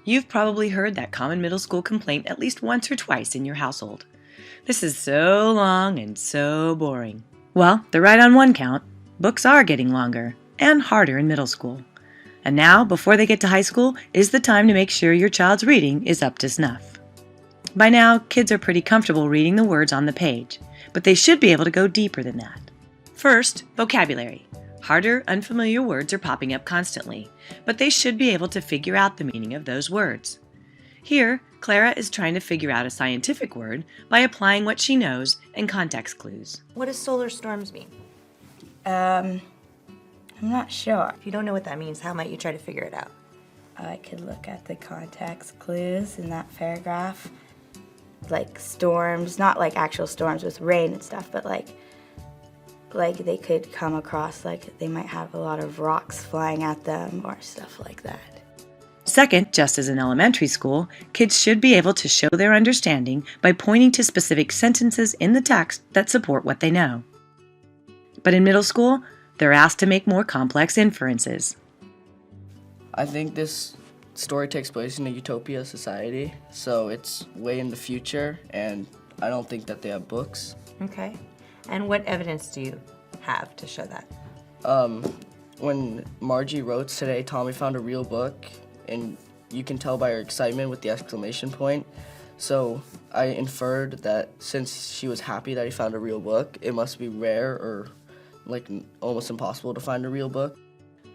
You've probably heard that common middle school complaint at least once or twice in your household. This is so long and so boring. Well, they're right on one count. Books are getting longer and harder in middle school. And now, before they get to high school, is the time to make sure your child's reading is up to snuff. By now, kids are pretty comfortable reading the words on the page, but they should be able to go deeper than that. First, vocabulary. Harder, unfamiliar words are popping up constantly, but they should be able to figure out the meaning of those words. Here, Clara is trying to figure out a scientific word by applying what she knows and context clues. What does solar storms mean? I'm not sure. If you don't know what that means, how might you try to figure it out? I could look at the context clues in that paragraph. Like storms, not like actual storms with rain and stuff, but like they could come across, like they might have a lot of rocks flying at them or stuff like that. Second, just as in elementary school, kids should be able to show their understanding by pointing to specific sentences in the text that support what they know. But in middle school, they're asked to make more complex inferences. I think this story takes place in a utopia society, so it's way in the future, and I don't think that they have books. Okay. And what evidence do you have to show that? When Margie wrote today, Tommy found a real book, and you can tell by her excitement with the exclamation point. So I inferred that since she was happy that he found a real book, it must be rare or like almost impossible to find a real book.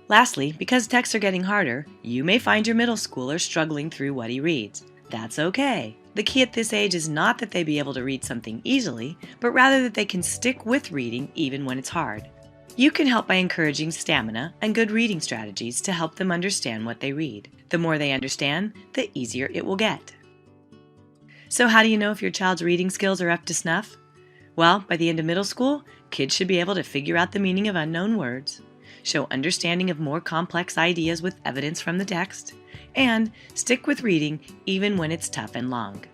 Lastly, because texts are getting harder, you may find your middle schooler struggling through what he reads. That's okay. The key at this age is not that they be able to read something easily, but rather that they can stick with reading even when it's hard. You can help by encouraging stamina and good reading strategies to help them understand what they read. The more they understand, the easier it will get. So how do you know if your child's reading skills are up to snuff? Well, by the end of middle school, kids should be able to figure out the meaning of unknown words, show understanding of more complex ideas with evidence from the text, and stick with reading even when it's tough and long.